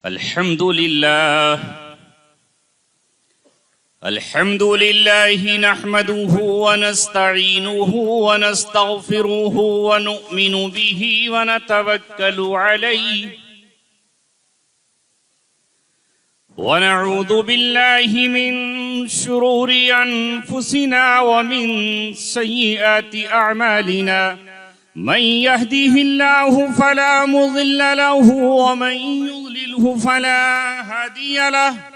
अल्हम्दुलिल्लाह नहमदुहु व नस्तईनुहु व नस्तगफिरुहु व नुमिनु बिही व नतवक्कलु अलैहि व नऊज़ु बिल्लाहि मिन शुरूरि अनफुसिना व मिन सय्यिआति अअमालिना मन यहदिहिल्लाहु फला मुज़िल्ल लहु व मन युज़लिल्हु फला हादिय लहु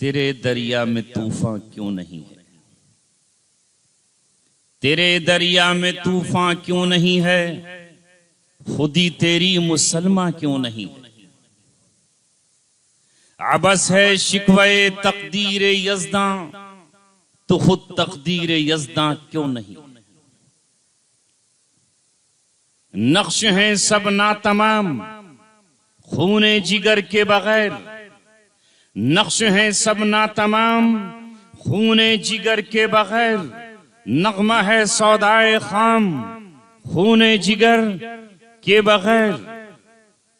तेरे दरिया में तूफान क्यों नहीं है, तेरे दरिया में तूफान क्यों नहीं है, खुदी तेरी मुसलमा क्यों नहीं है। अबस है शिकवे तकदीर यज़दां तो खुद तकदीर यज़दां क्यों नहीं। नक्श हैं सब नातमाम खूने जिगर के बगैर, नक्श हैं सब नातमाम खूने जिगर के बगैर, नगमा है सौदाए खाम खूने जिगर के बगैर।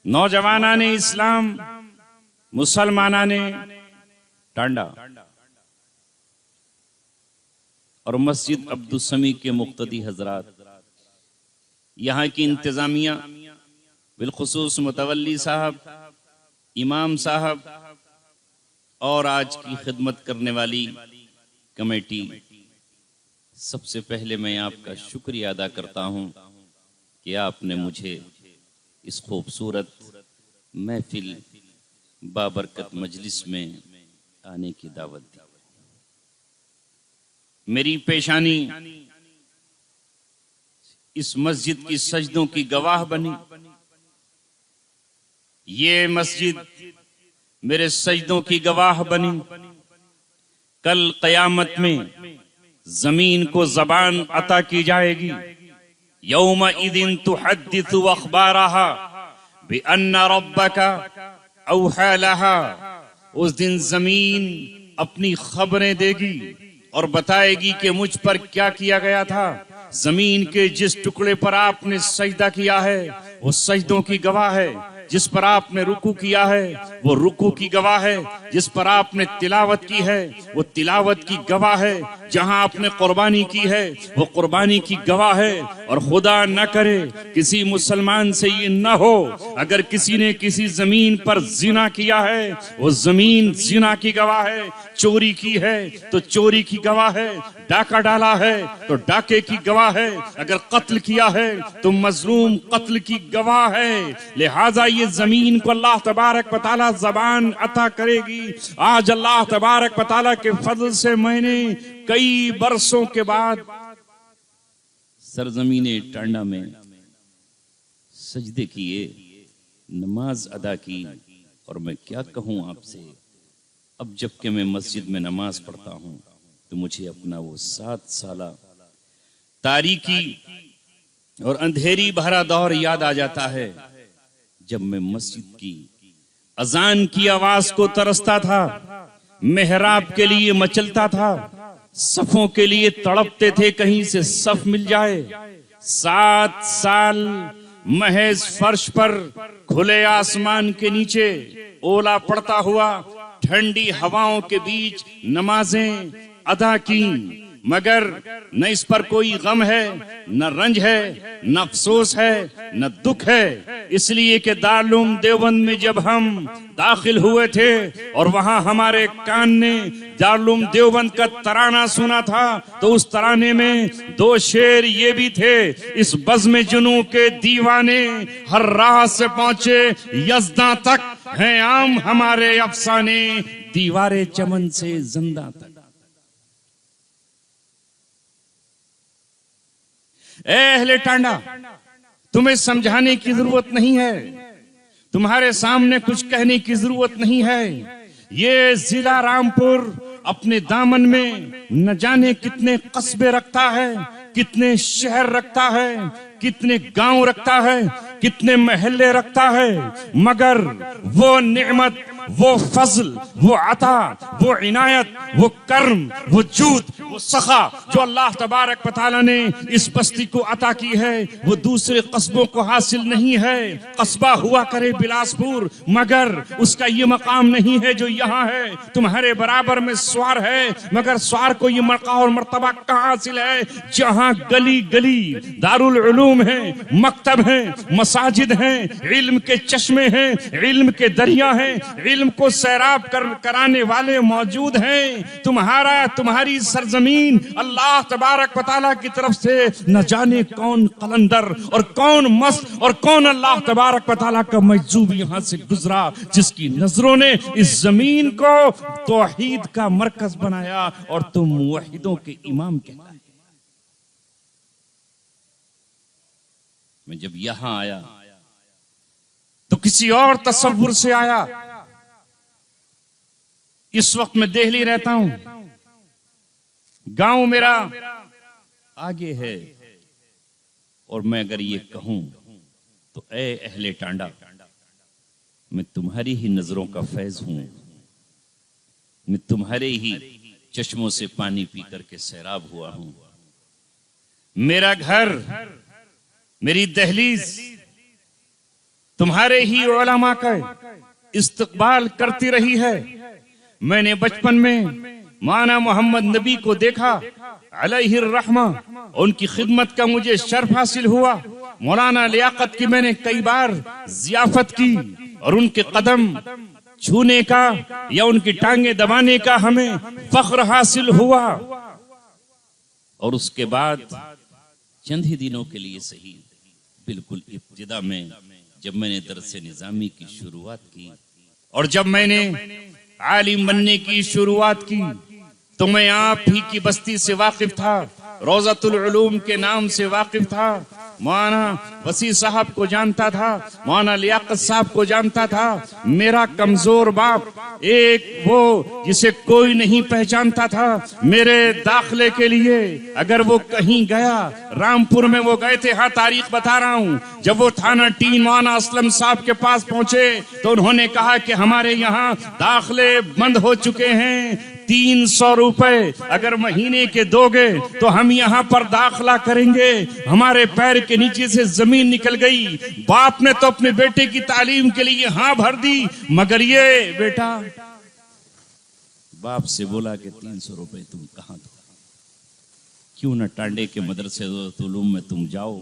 नौजवाना ने इस्लाम, मुसलमाना ने टांडा और मस्जिद अब्दुल समी के मुक्तदी हजरात, यहाँ की इंतजामिया, बिलखुसूस मुतवल्ली साहब, इमाम साहब और आज की खिदमत करने वाली कमेटी, सबसे पहले मैं आपका शुक्रिया अदा करता हूँ कि आपने मुझे इस खूबसूरत महफिल बाबरकत मजलिस में आने की दावत दी। मेरी पेशानी इस मस्जिद की सजदों की गवाह बनी। ये मस्जिद मेरे सजदों की गवाह बनी। कल क़यामत में जमीन को जबान अता की जाएगी। यौम इदिन तुहद्दिसु अखबारहा बिअन्ना रब्बका औहा लहा। उस दिन जमीन अपनी खबरें देगी और बताएगी कि मुझ पर क्या किया गया था। जमीन के जिस टुकड़े पर आपने सजदा किया है वो सजदों की गवाह है। जिस पर आपने रुकू किया है वो रुकू की गवाह है। जिस पर आपने तिलावत की है वो तिलावत की गवाह है। जहां आपने कुर्बानी की है वो कुर्बानी की गवाह है। और खुदा न करे किसी मुसलमान से ये न हो, अगर किसी ने किसी जमीन पर जिना किया है वो जमीन जिना की गवाह है। चोरी की है तो चोरी की गवाह है। डाका डाला है तो डाके की गवाह है। अगर कत्ल किया है तो मजलूम कत्ल की गवाह है। लिहाजा ये जमीन को अल्लाह तबारक व तआला जबान अता करेगी। आज अल्लाह तबारक व तआला के फजल से मैंने कई बरसों के बाद सरजमीने टांडा में सजदे किए, नमाज अदा की। और मैं क्या कहूँ आपसे, अब जबकि मैं मस्जिद में नमाज पढ़ता हूँ तो मुझे अपना वो 7 साला तारीकी और अंधेरी भरा दौर याद आ जाता है, जब मैं मस्जिद की अजान की आवाज को तरसता था, मेहराब के लिए मचलता था, सफों के लिए तड़पते थे कहीं से सफ मिल जाए। 7 साल महज फर्श पर खुले आसमान के नीचे ओला पड़ता हुआ ठंडी हवाओं के बीच नमाजें अदा की, मगर न इस पर कोई गम है, न रंज है, न अफसोस है, न दुख है। इसलिए कि दारुल देवबंद में जब हम दाखिल हुए थे और वहां हमारे कान ने दारुल देवबंद का तराना सुना था, तो उस तराने में 2 शेर ये भी थे, इस बज़्म जुनू के दीवाने हर राह से पहुंचे यज़दा तक, हैं आम हमारे अफसाने दीवारे चमन से जिंदा तक। ए अहले टांडा, तुम्हें समझाने की जरूरत नहीं है, तुम्हारे सामने कुछ कहने की जरूरत नहीं है। ये जिला रामपुर अपने दामन में न जाने कितने कस्बे रखता है, कितने शहर रखता है, कितने गांव रखता है, कितने महल्ले रखता है, मगर वो नेमत, वो फजल, वो अता, वो इनायत, वो कर्म, वो जूद, वो सखा जो अल्लाह तबारक व तआला ने इस बस्ती को अता की है, वो दूसरे कस्बों को हासिल नहीं है। कस्बा हुआ करे बिलासपुर, मगर उसका ये मकाम नहीं है जो यहाँ है। तुम्हारे बराबर में स्वार है, मगर स्वार को ये मरका और मर्तबा कहाँ हासिल है जहाँ गली गली दारुल उलूम है, मकतब है, मसाजिद हैं, इल्म के चश्मे हैं, इल्म के दरिया हैं, इल्म को सैराब कराने वाले मौजूद हैं। तुम्हारी सरजमीन अल्लाह तबारक व तआला की तरफ से न जाने कौन कलंदर और कौन मस्त और कौन अल्लाह तबारक व तआला का महजूब यहां से गुजरा, जिसकी नजरों ने इस जमीन को तौहीद का मरकज बनाया और तुम मुवहिदों के इमाम कहलाए। मैं जब यहां आया तो किसी और तसव्वुर से आया। इस वक्त मैं दिल्ली रहता हूं, गांव मेरा आगे है, और मैं अगर ये कहूं तो ए अहले टांडा, मैं तुम्हारी ही नजरों का फैज हूं, मैं तुम्हारे ही चश्मों से पानी पी करके सैराब हुआ हूं। मेरा घर, मेरी दहलीज तुम्हारे ही उलमा का इस्तकबाल करती रही है। मैंने बचपन में माना मोहम्मद नबी को देखा अलैहिर रहमा, उनकी खिदमत का मुझे शर्फ हासिल हुआ। मौलाना लियाकत की मैंने कई बार जियाफत की और उनके कदम छूने का या उनकी टांगे दबाने का हमें फख्र हासिल हुआ। और उसके बाद चंद ही दिनों के लिए सही, बिल्कुल इब्तिदा में जब मैंने दरसे निजामी की शुरुआत की और जब मैंने आलिम बनने की शुरुआत की, तो मैं आप ही की बस्ती से वाकिफ था, रोज़तुल उलूम के नाम से वाकिफ था, मौलाना वसी साहब को जानता था, मौलाना लियाकत साहब को जानता था। मेरा कमजोर बाप, एक वो जिसे कोई नहीं पहचानता था, मेरे दाखिले के लिए अगर वो कहीं गया, रामपुर में वो गए थे, हाँ तारीख बता रहा हूँ, जब वो थाना टीन मौलाना असलम साहब के पास पहुंचे तो उन्होंने कहा कि हमारे यहाँ दाखिले बंद हो चुके हैं, 300 रुपए अगर महीने के दोगे तो हम यहाँ पर दाखिला करेंगे। हमारे पैर के नीचे से जमीन निकल गई। बाप ने तो अपने बेटे की तालीम के लिए हाँ भर दी, मगर ये बेटा बाप से बोला कि 300 रुपए तुम कहाँ दो, क्यों न टांडे के मदरसे उलूम में तुम जाओ,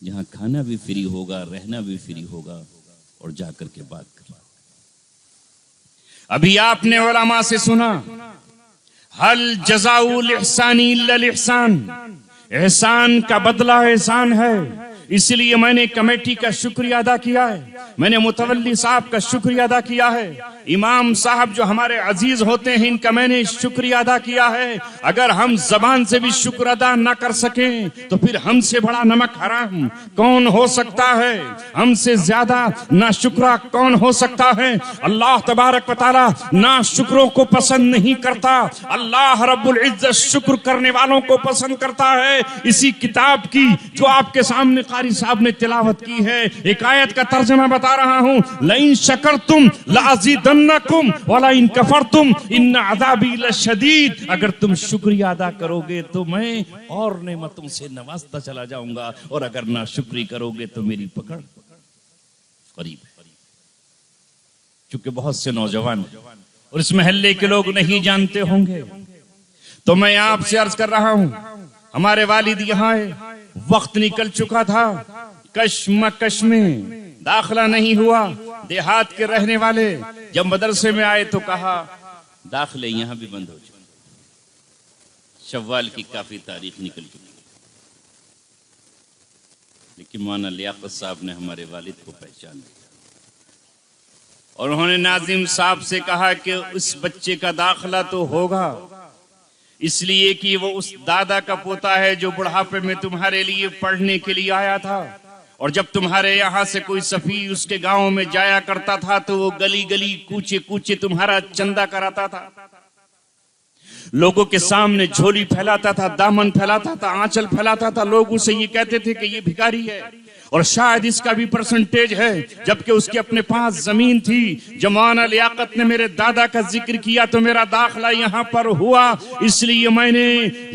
जहाँ खाना भी फ्री होगा, रहना भी फ्री होगा, और जाकर के बात करो। अभी आपने उलमा से सुना, हल जज़ाउल इहसानी इल्लल इहसान, एहसान का बदला एहसान है। इसलिए मैंने कमेटी का शुक्रिया अदा किया है, मैंने मुतवल्ली साहब का शुक्रिया अदा किया है, इमाम साहब जो हमारे अजीज होते हैं इनका मैंने शुक्रिया अदा किया है। अगर हम जबान से भी शुक्र अदा न कर सकें तो फिर हमसे बड़ा नमक हराम कौन हो सकता है, हमसे ज्यादा ना शुक्रा कौन हो सकता है। अल्लाह तबारक व तआला ना शुक्रों को पसंद नहीं करता, अल्लाह रब्बुल इज्जत शुक्र करने वालों को पसंद करता है। इसी किताब की जो आपके सामने कारी साहब ने तिलावत की है, एक आयत का तर्जुमा बता रहा हूं, लइन शकरतुम लाज़िदन्नकुम वला इन कफरतुम इन्न अज़ाबी लशदीद। अगर तुम शुक्रिया अदा करोगे तो मैं और नेमतों से नवाजता चला जाऊंगा, और अगर ना शुक्री करोगे तो मेरी पकड़ करीब है। क्योंकि बहुत से नौजवान और इस महल्ले के लोग नहीं जानते होंगे, तो मैं आपसे अर्ज कर रहा हूं, हमारे वालिद यहाँ आए, वक्त निकल चुका था, कश्मकश में दाखिला नहीं हुआ। देहात के रहने वाले जब मदरसे में आए तो कहा दाखिले यहां भी बंद हो चुके, शव्वाल की काफी तारीख निकल चुकी। लेकिन मौलाना लियाकत साहब ने हमारे वालिद को पहचान लिया और उन्होंने नाजिम साहब से कहा कि उस बच्चे का दाखिला तो होगा, इसलिए कि वो उस दादा का पोता है जो बुढ़ापे में तुम्हारे लिए पढ़ने के लिए आया था। और जब तुम्हारे यहाँ से कोई सफी उसके गांव में जाया करता था तो वो गली गली कूचे कूचे तुम्हारा चंदा कराता था, लोगों के सामने झोली फैलाता था, दामन फैलाता था, आंचल फैलाता था। लोग उसे ये कहते थे कि ये भिखारी है, और शायद इसका भी परसेंटेज है, जबकि उसके अपने पास जमीन थी। जब मौलाना लियाकत ने मेरे दादा का जिक्र किया तो मेरा दाखिला यहाँ पर हुआ, इसलिए मैंने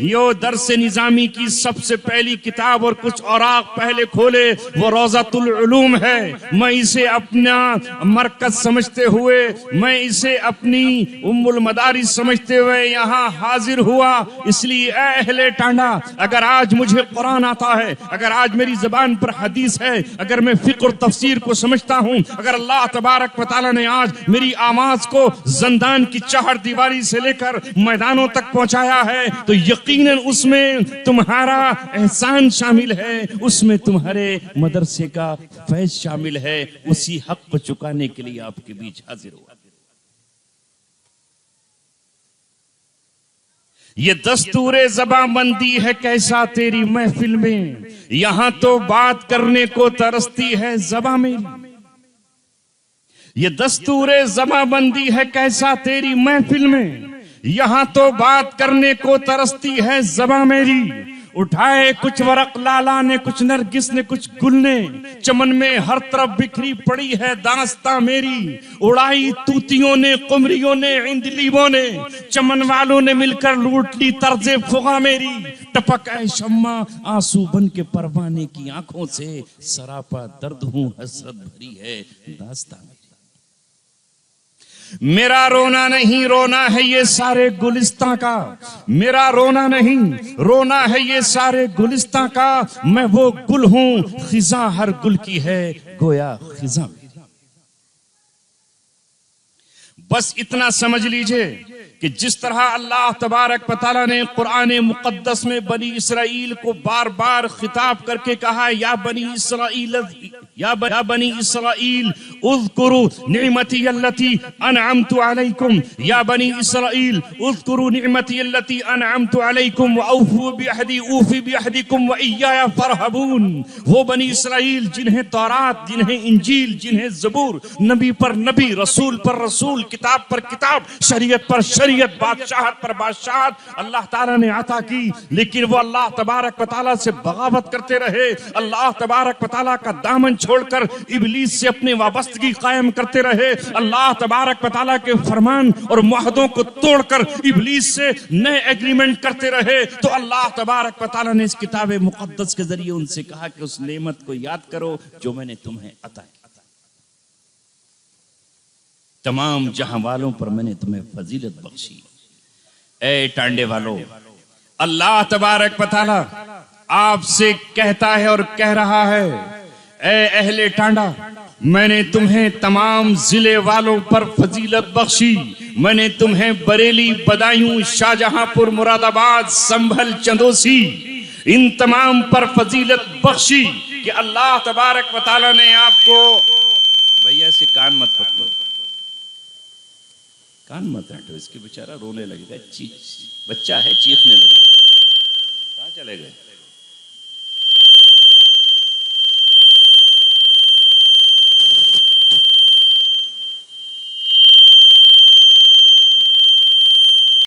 यो दर्स निजामी की सबसे पहली किताब और कुछ औराक पहले खोले, वो रोज़ातुल उलूम है। मैं इसे अपना मरकज समझते हुए, मैं इसे अपनी उम्मुल मदारिस समझते हुए यहाँ हाजिर हुआ। इसलिए अहले टांडा, अगर आज मुझे कुरान आता है, अगर आज मेरी जबान पर हदीस है, अगर मैं फिक्र और तफसीर को समझता हूं, अगर अल्लाह तबारक व तआला ने आज मेरी आवाज को जंदान की चार दीवारी से लेकर मैदानों तक पहुंचाया है, तो यकीनन उसमें तुम्हारा एहसान शामिल है, उसमें तुम्हारे मदरसे का फैज शामिल है। उसी हक को चुकाने के लिए आपके बीच हाजिर हुआ। ये दस्तूरे ज़बाबंदी है कैसा तेरी महफिल में, यहां तो बात करने को तरसती है ज़बा मेरी। ये दस्तूरे ज़बाबंदी है कैसा तेरी महफिल में, यहां तो बात करने को तरसती है ज़बा मेरी। उठाए कुछ वरक लाला ने, कुछ नरगिस ने, कुछ गुल ने, चमन में हर तरफ बिखरी पड़ी है दास्तां मेरी। उड़ाई तूतियों ने, कुमरियों ने, इंदलीबों ने, चमन वालों ने मिलकर लूट ली तर्जे फुगा मेरी। टपक है शम्मा आंसू बन के परवाने की आंखों से, सरापा दर्द हूं हसरत भरी है दास्तां मेरी। मेरा रोना नहीं, रोना है ये सारे गुलिस्तां का, मेरा रोना नहीं, रोना है ये सारे गुलिस्तां का। मैं वो गुल हूं, खिजा हर गुल की है गोया खिजा मेरी। बस इतना समझ लीजिए कि जिस तरह अल्लाह तबारक व तआला ने कुरान मुकद्दस में बनी इसराइल को बार बार खिताब करके कहा, या बनी इसराइल, या बनी इसराइल उज़कुरू निअमती अल्लती अनअमतु अलैकुम, या बनी इसराइल उज़कुरू निअमती अल्लती अनअमतु अलैकुम व औफू बिअहदी ऊफी बिअहदिकुम व इय्याया फरहबून। वो बनी इसराइल जिन्हें तौरात, जिन्हें इंजील, जिन्हें ज़बूर, नबी पर नबी, रसूल पर रसूल, किताब पर किताब, शरीयत पर शरीयत, बादशाहत पर बादशाहत अल्लाह ताला ने अता की, लेकिन वो अल्लाह तबारक व तआला से बगावत करते रहे। अल्लाह तबारक व तआला का दामन छोड़कर इब्लीस से अपने वाबस्तगी कायम करते रहे। अल्लाह तबारक व तआला के फरमान और मुआहदों को तोड़कर इब्लीस से नए एग्रीमेंट करते रहे। तो अल्लाह तबारक व तआला ने इस किताब मुकद्दस के जरिए उनसे कहा कि उस नेमत को याद करो जो मैंने तुम्हें अता की। तमाम जहां वालों पर मैंने तुम्हें फजीलत बख्शी। ए टांडे वालों, अल्लाह तबारक व तआला आपसे कहता है और कह रहा है, ए अहले टांडा, मैंने तुम्हें तमाम जिले वालों पर फजीलत बख्शी। मैंने तुम्हें बरेली, बदायूं, शाहजहांपुर, मुरादाबाद, संभल, चंदोसी, इन तमाम पर फजीलत बख्शी कि अल्लाह तबारक व तआला ने आपको। भैया ऐसे कान मत पकड़ो, कान मत हटो, इसके बेचारा रोने लगेगा, बच्चा है चीखने लगेगा। कहाँ चले गए?